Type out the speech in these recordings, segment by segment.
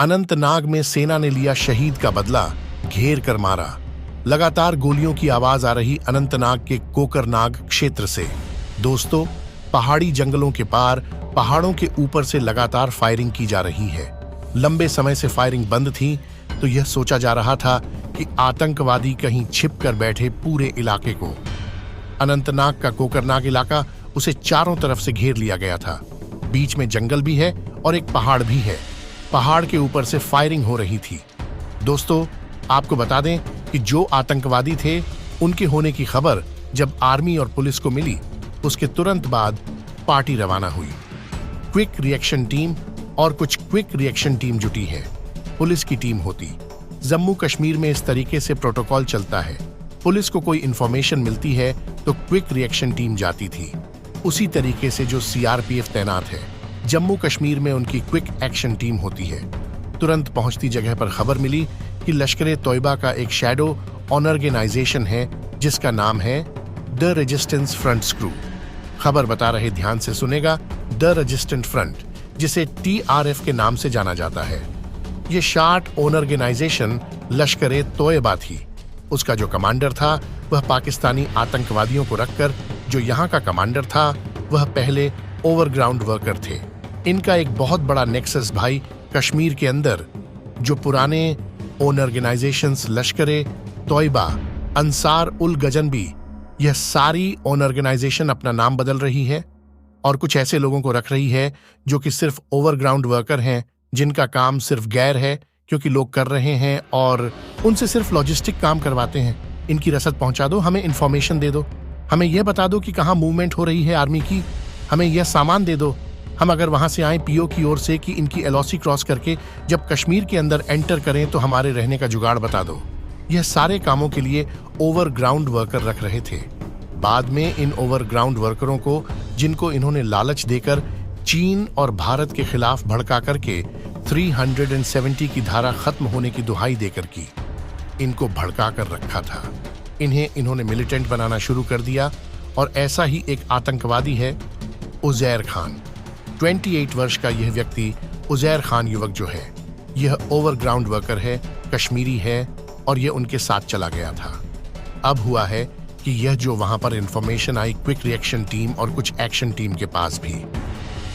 अनंतनाग में सेना ने लिया शहीद का बदला, घेर कर मारा। लगातार गोलियों की आवाज आ रही अनंतनाग के कोकरनाग क्षेत्र से। दोस्तों, पहाड़ी जंगलों के पार पहाड़ों के ऊपर से लगातार फायरिंग की जा रही है। लंबे समय से फायरिंग बंद थी तो यह सोचा जा रहा था कि आतंकवादी कहीं छिप कर बैठे पूरे इलाके को। अनंतनाग का कोकरनाग इलाका, उसे चारों तरफ से घेर लिया गया था। बीच में जंगल भी है और एक पहाड़ भी है। पहाड़ के ऊपर से फायरिंग हो रही थी। दोस्तों, आपको बता दें कि जो आतंकवादी थे उनके होने की खबर जब आर्मी और पुलिस को मिली, उसके तुरंत बाद पार्टी रवाना हुई। क्विक रिएक्शन टीम और कुछ क्विक रिएक्शन टीम जुटी है। पुलिस की टीम होती। जम्मू कश्मीर में इस तरीके से प्रोटोकॉल चलता है। पुलिस को कोई इंफॉर्मेशन मिलती है तो क्विक रिएक्शन टीम जाती थी। उसी तरीके से जो सीआरपीएफ तैनात है, जम्मू कश्मीर में उनकी क्विक एक्शन टीम होती है। तुरंत पहुंचती जगह पर खबर मिली कि लश्कर तोयबा का एक शैडो ऑर्गेनाइजेशन है जिसका नाम है द रेजिस्टेंस फ्रंट स्क्रू। खबर बता रहे, ध्यान से सुनेगा, द रेजिस्टेंट फ्रंट, जिसे टीआरएफ के नाम से जाना जाता है। ये शार्ट ऑर्गेनाइजेशन लश्कर तोयबा थी। उसका जो कमांडर था वह पाकिस्तानी आतंकवादियों को रखकर, जो यहाँ का कमांडर था वह पहले ओवरग्राउंड वर्कर थे। इनका एक बहुत बड़ा नेक्सस भाई कश्मीर के अंदर, जो पुराने ऑर्गेनाइजेशंस लश्कर तोयबा, अंसार उल गजनबी, यह सारी ऑर्गेनाइजेशन अपना नाम बदल रही है और कुछ ऐसे लोगों को रख रही है जो कि सिर्फ ओवरग्राउंड वर्कर हैं, जिनका काम सिर्फ गैर है क्योंकि लोग कर रहे हैं और उनसे सिर्फ लॉजिस्टिक काम करवाते हैं। इनकी रसद पहुंचा दो, हमें इंफॉर्मेशन दे दो, हमें यह बता दो कि कहाँ मूवमेंट हो रही है आर्मी की, हमें यह सामान दे दो, हम अगर वहां से आए पीओ की ओर से कि इनकी एलओसी क्रॉस करके जब कश्मीर के अंदर एंटर करें तो हमारे रहने का जुगाड़ बता दो। यह सारे कामों के लिए ओवरग्राउंड वर्कर रख रहे थे। बाद में इन ओवरग्राउंड वर्करों को, जिनको इन्होंने लालच देकर चीन और भारत के खिलाफ भड़का करके 370 की धारा खत्म होने की दुहाई देकर की, इनको भड़का कर रखा था। इन्हें इन्होंने मिलिटेंट बनाना शुरू कर दिया और ऐसा ही एक आतंकवादी है उजैर खान। 28 वर्ष का यह व्यक्ति उजैर खान युवक जो है, यह ओवरग्राउंड वर्कर है, कश्मीरी है और यह उनके साथ चला गया था। अब हुआ है कि यह जो वहां पर इंफॉर्मेशन आई क्विक रिएक्शन टीम और कुछ एक्शन टीम के पास भी,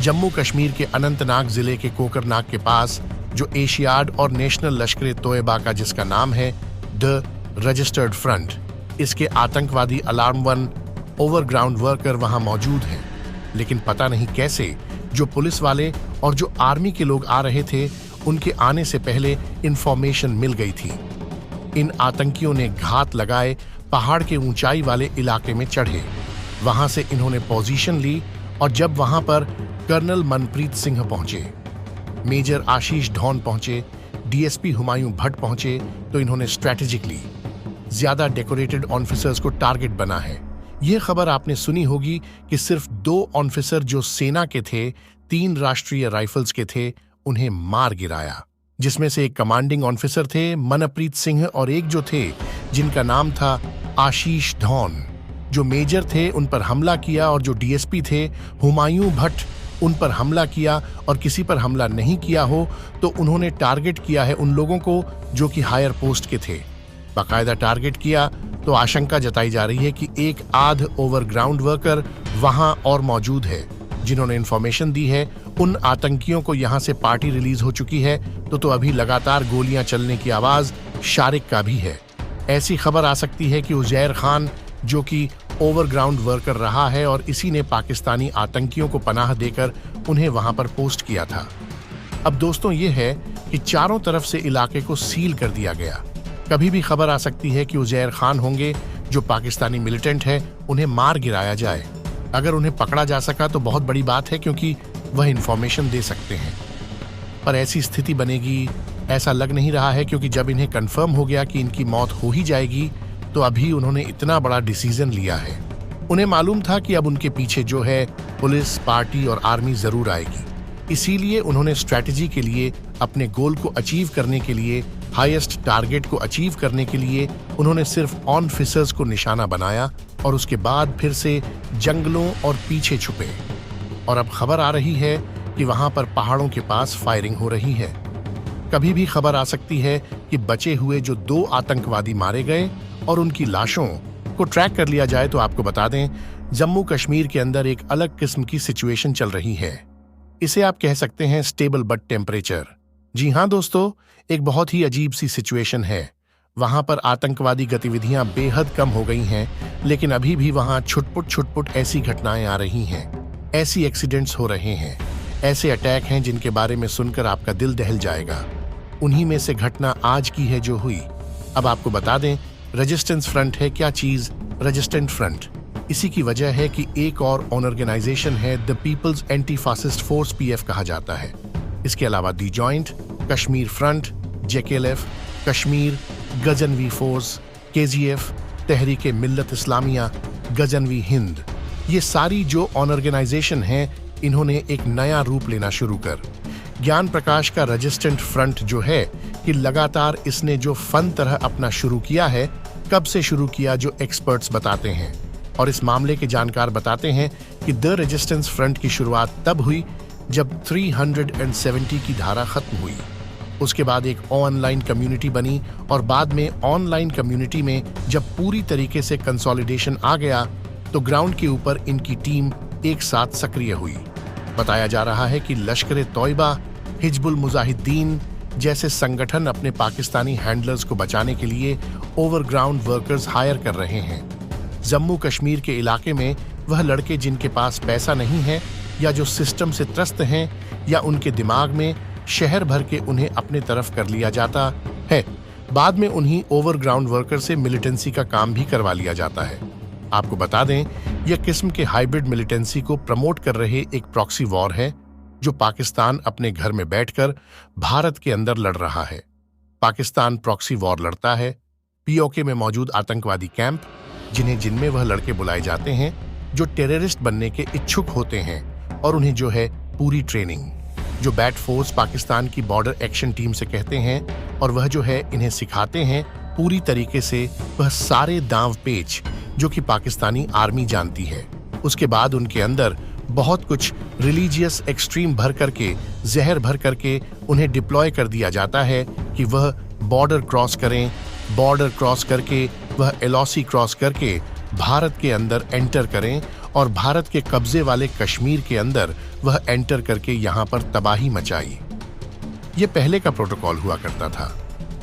जम्मू कश्मीर के अनंतनाग जिले के कोकरनाग के पास जो एशियाड और नेशनल लश्कर तोयबा का, जिसका नाम है द रजिस्टर्ड फ्रंट, इसके आतंकवादी अलार्म वन ओवरग्राउंड वर्कर वहां मौजूद हैं। लेकिन पता नहीं कैसे जो पुलिस वाले और जो आर्मी के लोग आ रहे थे, उनके आने से पहले इंफॉर्मेशन मिल गई थी। इन आतंकियों ने घात लगाए पहाड़ के ऊंचाई वाले इलाके में चढ़े। वहां से इन्होंने पोजीशन ली और जब वहां पर कर्नल मनप्रीत सिंह पहुंचे, मेजर आशीष ढौन पहुंचे, डीएसपी हुमायूं भट्ट पहुंचे, तो इन्होंने स्ट्रैटेजिकली ज्यादा डेकोरेटेड ऑफिसर्स को टारगेट बना है। यह खबर आपने सुनी होगी कि सिर्फ 2 ऑफिसर जो सेना के थे, 3 राष्ट्रीय राइफल्स के थे, उन्हें मार गिराया, जिसमें से एक कमांडिंग ऑफिसर थे मनप्रीत सिंह और एक जो थे जिनका नाम था आशीष ढौन, जो मेजर थे, उन पर हमला किया और जो डीएसपी थे हुमायूं भट्ट, उन पर हमला किया और किसी पर हमला नहीं किया हो तो उन्होंने टारगेट किया है उन लोगों को जो कि हायर पोस्ट के थे। बाकायदा टारगेट किया तो आशंका जताई जा रही है कि एक आध ओवरग्राउंड वर्कर वहां और मौजूद है, जिन्होंने इंफॉर्मेशन दी है। उन आतंकियों को यहां से पार्टी रिलीज हो चुकी है तो अभी लगातार गोलियां चलने की आवाज शारिक का भी है। ऐसी खबर आ सकती है कि उजैर खान, जो कि ओवरग्राउंड वर्कर रहा है और इसी ने पाकिस्तानी आतंकियों को पनाह देकर उन्हें वहां पर पोस्ट किया था। अब दोस्तों, ये है कि चारों तरफ से इलाके को सील कर दिया गया। कभी भी खबर आ सकती है कि उजैर खान होंगे, जो पाकिस्तानी मिलिटेंट है, उन्हें मार गिराया जाए। अगर उन्हें पकड़ा जा सका तो बहुत बड़ी बात है, क्योंकि वह इंफॉर्मेशन दे सकते हैं। पर ऐसी स्थिति बनेगी ऐसा लग नहीं रहा है, क्योंकि जब इन्हें कंफर्म हो गया कि इनकी मौत हो ही जाएगी तो अभी उन्होंने इतना बड़ा डिसीजन लिया है। उन्हें मालूम था कि अब उनके पीछे जो है पुलिस, पार्टी और आर्मी जरूर आएगी। इसीलिए उन्होंने स्ट्रैटेजी के लिए, अपने गोल को अचीव करने के लिए, हाईएस्ट टारगेट को अचीव करने के लिए उन्होंने सिर्फ ऑफिसर्स को निशाना बनाया और उसके बाद फिर से जंगलों और पीछे छुपे। और अब खबर आ रही है कि वहां पर पहाड़ों के पास फायरिंग हो रही है। कभी भी खबर आ सकती है कि बचे हुए जो 2 आतंकवादी मारे गए और उनकी लाशों को ट्रैक कर लिया जाए। तो आपको बता दें, जम्मू कश्मीर के अंदर एक अलग किस्म की सिचुएशन चल रही है। इसे आप कह सकते हैं स्टेबल बट टेम्परेचर। जी हाँ दोस्तों, एक बहुत ही अजीब सी सिचुएशन है। वहां पर आतंकवादी गतिविधियां बेहद कम हो गई हैं, लेकिन अभी भी वहां छुटपुट ऐसी घटनाएं आ रही हैं, ऐसी एक्सीडेंट्स हो रहे हैं, ऐसे अटैक हैं जिनके बारे में सुनकर आपका दिल दहल जाएगा। उन्हीं में से घटना आज की है जो हुई। अब आपको बता दें, रेजिस्टेंस फ्रंट है क्या चीज, रेजिस्टेंट फ्रंट। इसी की वजह है कि एक और ऑर्गेनाइजेशन है the People's Anti Fascist Force, PF कहा जाता है। इसके अलावा the Joint, Kashmir Front, JKLF, Kashmir Ghaznavi Force, KGF, Tahreek Millat Islamia, Ghaznavi Hind, ये सारी जो ऑर्गेनाइजेशन हैं, इन्होंने एक नया रूप लेना शुरू कर ज्ञान प्रकाश का रेजिस्टेंट फ्रंट जो है कि लगातार इसने जो फन तरह अपना शुरू किया है, कब से शुरू किया जो एक्सपर्ट्स बताते हैं। और इस मामले के जानकार बताते हैं कि द रेजिस्टेंस फ्रंट की शुरुआत तब हुई जब 370 की धारा खत्म हुई। उसके बाद एक ऑनलाइन कम्युनिटी बनी और बाद में ऑनलाइन कम्युनिटी में जब पूरी तरीके से कंसोलिडेशन आ गया तो ग्राउंड के ऊपर इनकी टीम एक साथ सक्रिय हुई। बताया जा रहा है कि लश्कर-ए-तौयबा, हिजबुल मुजाहिदीन जैसे संगठन अपने पाकिस्तानी हैंडलर्स को बचाने के लिए ओवरग्राउंड वर्कर्स हायर कर रहे हैं। जम्मू कश्मीर के इलाके में वह लड़के जिनके पास पैसा नहीं है या जो सिस्टम से त्रस्त हैं या उनके दिमाग में शहर भर के उन्हें अपने तरफ कर लिया जाता है, बाद में उन्हीं ओवरग्राउंड वर्कर से मिलिटेंसी का काम भी करवा लिया जाता है। आपको बता दें, यह किस्म के हाइब्रिड मिलिटेंसी को प्रमोट कर रहे एक प्रॉक्सी वॉर है जो पाकिस्तान अपने घर में बैठकर भारत के अंदर लड़ रहा है। पाकिस्तान प्रॉक्सी वॉर लड़ता है पीओके में मौजूद आतंकवादी कैंप, जिनमें वह लड़के बुलाए जाते हैं जो टेररिस्ट बनने के इच्छुक होते हैं, और उन्हें जो है पूरी ट्रेनिंग जो बैट फोर्स पाकिस्तान की बॉर्डर एक्शन टीम से कहते हैं, और वह जो है इन्हें सिखाते हैं पूरी तरीके से वह सारे दांव पेच जो कि पाकिस्तानी आर्मी जानती है। उसके बाद उनके अंदर बहुत कुछ रिलीजियस एक्सट्रीम भर करके, जहर भर करके उन्हें डिप्लॉय कर दिया जाता है कि वह बॉर्डर क्रॉस करें, बॉर्डर क्रॉस करके वह एलओसी क्रॉस करके भारत के अंदर एंटर करें और भारत के कब्जे वाले कश्मीर के अंदर वह एंटर करके यहाँ पर तबाही मचाई। ये पहले का प्रोटोकॉल हुआ करता था।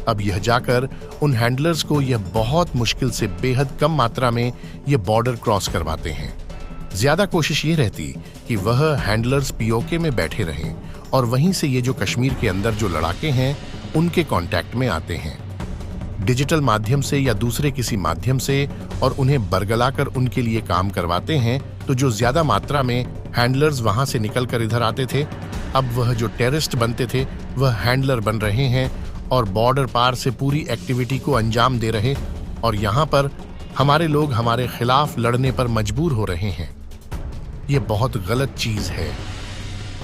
अब यह जाकर उन हैंडलर्स को यह बहुत मुश्किल से बेहद कम मात्रा में ये बॉर्डर क्रॉस करवाते हैं। ज्यादा कोशिश ये रहती कि वह हैंडलर्स पीओके में बैठे रहें और वहीं से ये जो कश्मीर के अंदर जो लड़ाके हैं उनके कांटेक्ट में आते हैं डिजिटल माध्यम से या दूसरे किसी माध्यम से, और उन्हें बरगलाकर उनके लिए काम करवाते हैं। तो जो ज्यादा मात्रा में हैंडलर्स वहां से निकलकर इधर आते थे, अब वह जो टेररिस्ट बनते थे वह हैंडलर बन रहे हैं और बॉर्डर पार से पूरी एक्टिविटी को अंजाम दे रहे, और यहाँ पर हमारे लोग हमारे खिलाफ लड़ने पर मजबूर हो रहे हैं। ये बहुत गलत चीज है।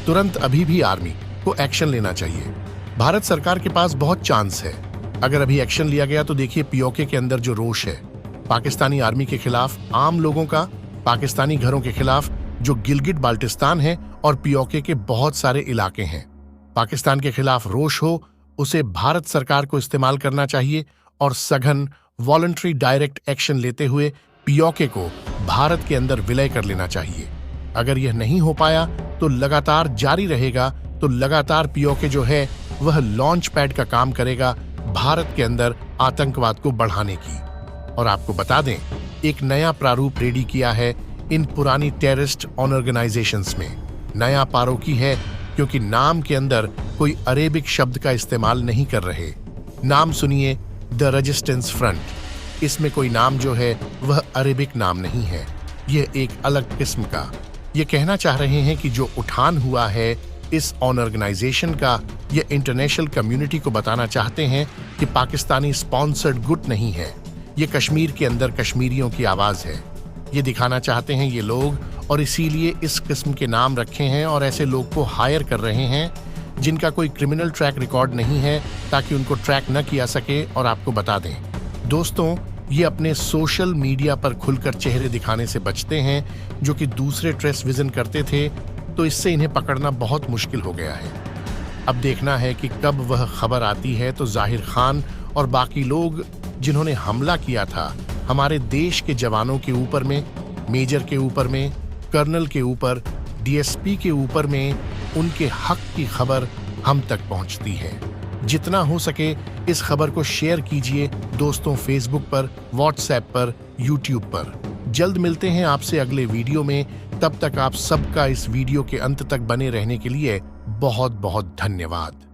तुरंत अभी भी आर्मी को एक्शन लेना चाहिए। भारत सरकार के पास बहुत चांस है। अगर अभी एक्शन लिया गया तो देखिए पीओके के अंदर जो रोष है पाकिस्तानी आर्मी के खिलाफ, आम लोगों का, पाकिस्तानी घरों के खिलाफ, जो गिलगिट बाल्टिस्तान है और पीओके के बहुत सारे इलाके हैं, पाकिस्तान के खिलाफ रोष हो, उसे भारत सरकार को इस्तेमाल करना चाहिए और सघन वॉलंटरी डायरेक्ट एक्शन लेते हुए पीओके को भारत के अंदर विलय कर लेना चाहिए। अगर यह नहीं हो पाया तो लगातार जारी रहेगा, तो लगातार पीओके जो है वह लॉन्च पैड का काम करेगा भारत के अंदर आतंकवाद को बढ़ाने की। और आपको बता दें, एक नया प्रारूप रेडी किया है इन पुरानी टेररिस्ट ऑर्गेनाइजेशंस में। नया पारोकी है क्योंकि नाम के अंदर कोई अरेबिक शब्द का इस्तेमाल नहीं कर रहे। नाम सुनिए, द रेजिस्टेंस फ्रंट। इसमें कोई नाम जो है वह अरेबिक नाम नहीं है, यह एक अलग किस्म का। ये कहना चाह रहे हैं कि जो उठान हुआ है इस ऑर्गेनाइजेशन का, ये इंटरनेशनल कम्युनिटी को बताना चाहते हैं कि पाकिस्तानी स्पॉन्सर्ड गुट नहीं है, ये कश्मीर के अंदर कश्मीरियों की आवाज है। ये दिखाना चाहते हैं ये लोग, और इसीलिए इस किस्म के नाम रखे हैं और ऐसे लोग को हायर कर रहे हैं जिनका कोई क्रिमिनल ट्रैक रिकॉर्ड नहीं है, ताकि उनको ट्रैक न किया सके। और आपको बता दें दोस्तों, ये अपने सोशल मीडिया पर खुलकर चेहरे दिखाने से बचते हैं, जो कि दूसरे ट्रेस विजन करते थे, तो इससे इन्हें पकड़ना बहुत मुश्किल हो गया है। अब देखना है कि कब वह खबर आती है तो जाहिर खान और बाकी लोग जिन्होंने हमला किया था हमारे देश के जवानों के ऊपर में, मेजर के ऊपर में, कर्नल के ऊपर, डीएसपी के ऊपर में, उनके हक की खबर हम तक पहुंचती है। जितना हो सके इस खबर को शेयर कीजिए दोस्तों, फेसबुक पर, व्हाट्सएप पर, यूट्यूब पर। जल्द मिलते हैं आपसे अगले वीडियो में। तब तक आप सबका इस वीडियो के अंत तक बने रहने के लिए बहुत बहुत धन्यवाद।